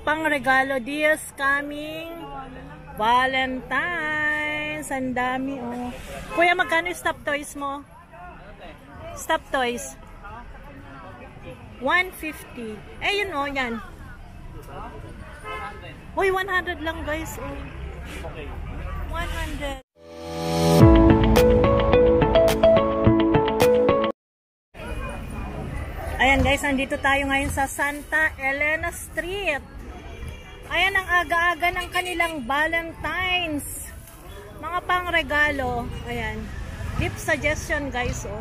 Pang regalo this coming Valentine's. Ang dami oh. Kuya, magkano yung stop toys mo? Stop toys 150. Eh yun oh, yan. Uy, 100 lang guys oh. 100. Ayan guys, nandito tayo ngayon sa Santa Elena Street. Ayan ang aga-aga ng kanilang Valentine's. Mga pang regalo. Ayan. Gift suggestion guys oh.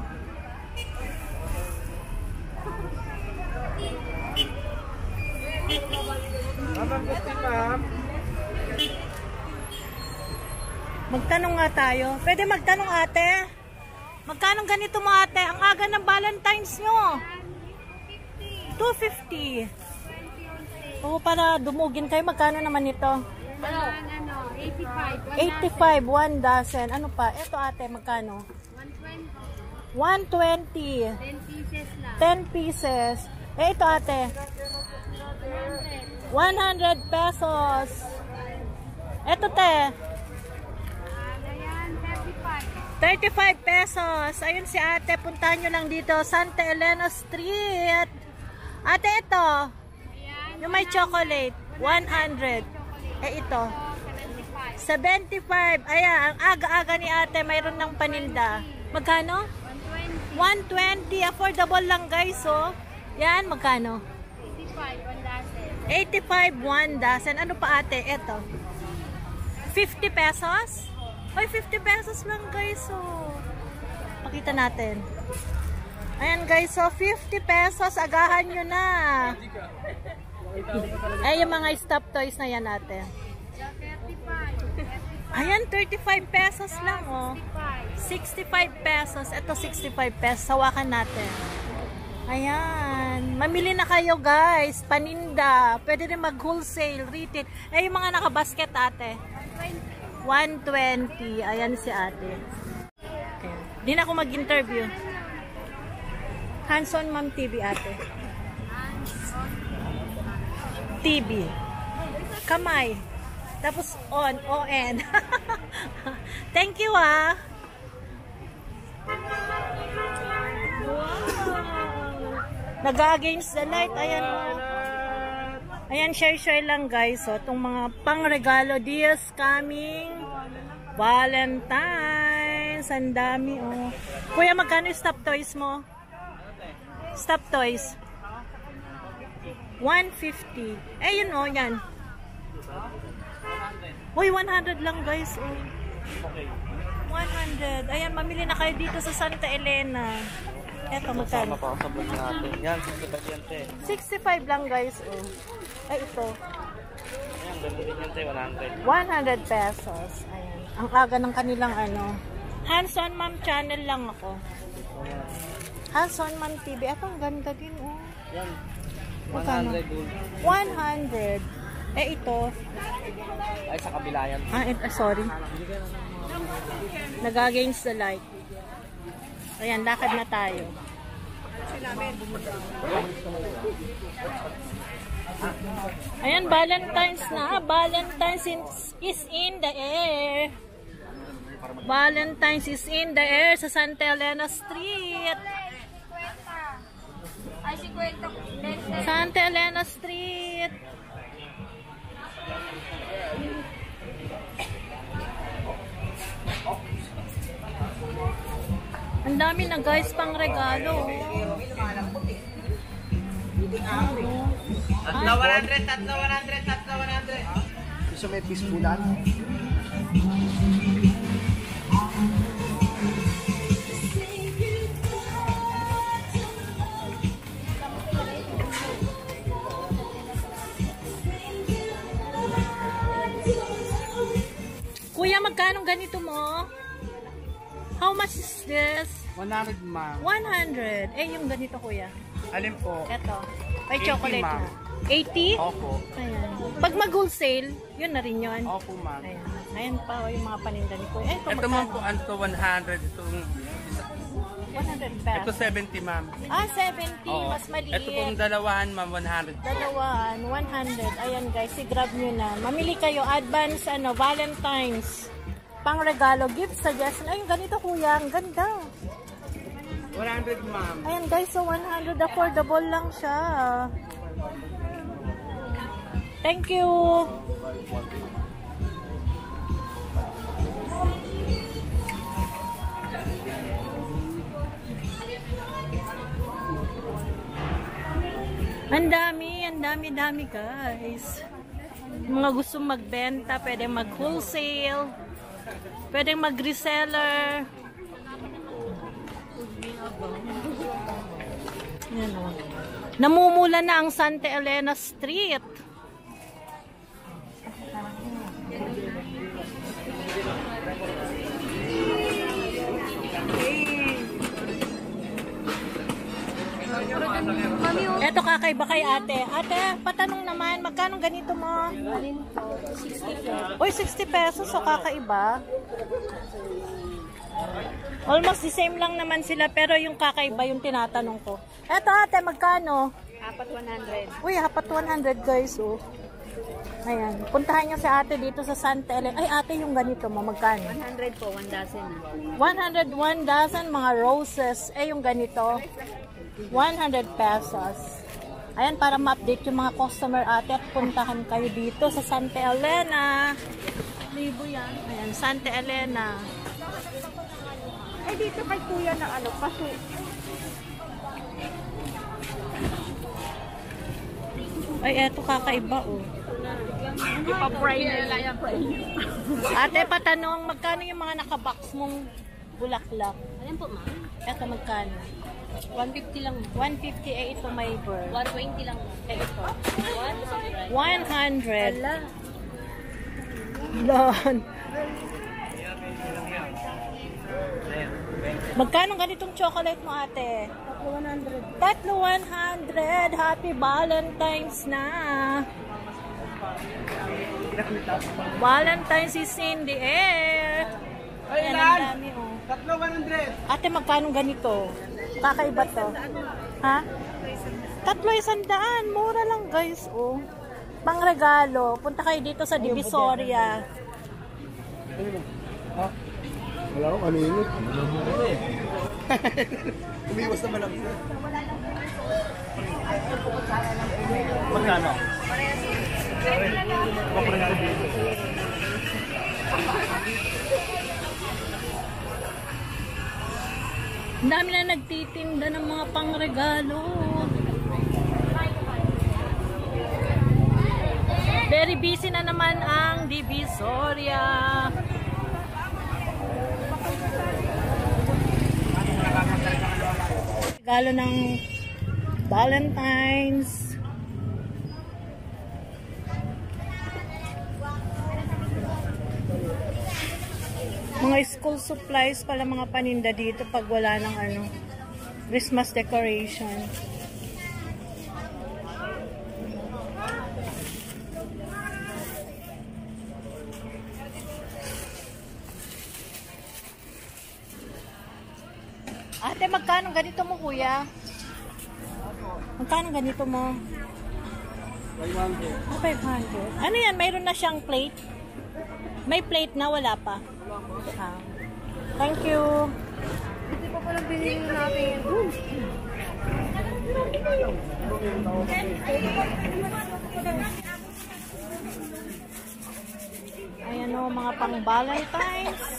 Magtanong nga tayo. Pwede magtanong ate? Magkano ganito mo ate? Ang aga ng Valentine's nyo. 250. Oo, para dumugin kayo. Magkano naman ito? 85. 1 dozen. Ano pa? Ito ate, magkano? 120. 10 pieces. Eh, ito ate? 100 pesos. Ito te? 35 pesos. Ayun si ate. Puntahan nyo lang dito. Santa Elena Street. Ate, ito. Yung may chocolate. 100. Eh, ito. 75. Ayan. Ang aga-aga ni ate. Mayroon ng paninda. Magkano? 120. Affordable lang guys, oh. Yan. Magkano? 85. 1 dozen. Ano pa ate? Ito. 50 pesos? Ay, 50 pesos lang guys, oh. Pakita natin. Ayan guys, so 50 pesos, agahan nyo na. Ay, yung mga stop toys na yan natin. Ayan, 35 pesos lang, oh. 65 pesos. Ito, 65 pesos. Hawakan natin. Ayan. Mamili na kayo guys. Paninda. Pwede rin mag-wholesale, retail. Eh, yung mga nakabasket ate. 120. Ayan si ate. Okay. Di na ako mag-interview. Hands-on Mom TV ate. TV. Kamay. Tapos on. O-N. Thank you ah. Wow. Nag-against the light. Ayan oh. Ayan, share lang guys. So, itong mga pang-regalo this coming Valentine's. Ang dami oh. Kuya, magkano yung stop toys mo? Stop toys 150. Eh, yun oh, yan. Uy, 100 lang guys oh. 100. Ayan, mamili na kayo dito sa Santa Elena. Eto, magkano? Yan, 65 lang guys oh. Ay, ito. Ayan, ganun din yan tayo, 100 pesos. Ayan. Ang aga ng kanilang ano. Hands-on Mom channel lang ako. Hands-on Mom TV. Ito, ang ganda din oh. Yan. 100 gold. 100. Eh, ito. Ay, sa kabila yan. Sorry. Nag-against the light. Ayan, lakad na tayo. Ayan, Valentine's na. Valentine's is in the air. Valentine's is in the air sa Santa Elena Street. Santa Elena Street. Ang dami na guys pang regalo. Tatlo 100. Gusto may pispulan? Kuya, magkano ganito mo? How much is this? 100 ma'am. 100. Eh, yung ganito kuya. Alin po? Ito. May 80, chocolate na. ma'am. 80? Opo. Ayan. Pag mag-wholesale, yun na rin yun. Opo ma'am. Ayan. Ayan pa yung mga paninda ni kuya. Ito Ito ma'am po, ano to 100. Itong 100 Ito pesos. 70, ma'am. Ah, 70. Oo. Mas maliit. Ito pong dalawahan, ma'am, 100 po. Dalawahan, 100. Ayan guys, i-grab nyo na. Mamili kayo, advance, Valentine's. Pang regalo, gift suggestion. Ayun, ganito kuya, ang ganda. 100, ma'am. Ayan guys, so 100, affordable lang siya. Thank you. Ang dami guys. Mga gustong magbenta, pwedeng mag-wholesale, pwedeng mag-reseller. Yan o. Namumula na ang Santa Elena Street. Eto kakaiba kay ate. Ate, patanong naman, magkano ganito mo? 60. Uy, 60 pesos, so kakaiba. Almost the same lang naman sila, pero yung kakaiba yung tinatanong ko. Eto ate, magkano? Apat 100. Uy, hapat 100 guys, oh. Ayan, puntahan nyo si ate dito sa Santa Elena. Ay, ate, yung ganito mo, magkano? 100 po, 1 dozen. 101 dozen mga roses. Eh, yung ganito, 100 pesos. Ayan, para ma-update yung mga customer ate at puntahan kayo dito sa Santa Elena. Libo yan. Ayan, Santa Elena. Ay, dito kay kuya na paso. Ay, eto kakaiba, oh. Ipa-fry na yan. Ate, patanong, magkano yung mga nakabox mong bulaklak? Ayan po, ma'am. Eto, magkano? 150 lang. 150, eh, ito may bird. 120 lang. Eh, ito. 100. 100. Ala. Lon. Magkano ganitong chocolate mo, ate? 100. Tatlo 100. Happy Valentine's na. Valentine's is in the air. Ayan, ang dami, oh. Tatlo 100. Ate, magkano ganito? Kakaiba to. Ha? Tatlo 100. Mura lang, guys, oh. Pang regalo. Punta kayo dito sa Divisoria. Wala ko kanino. Umiwas naman lang. Magkano? Ang dami na nagtitinda ng mga pangregalo. Very busy na naman ang Divisoria. Regalo ng Valentine's. Mga school supplies pala mga paninda dito pag wala ng Christmas decoration. Ate, magkano ganito mo, kuya? Magkano ganito mo? 500. 500. Ano yan? Mayroon na siyang plate? May plate na, wala pa. Ah. Thank you. Hindi pa palang binili natin. Ayan o, mga pang Valentine's.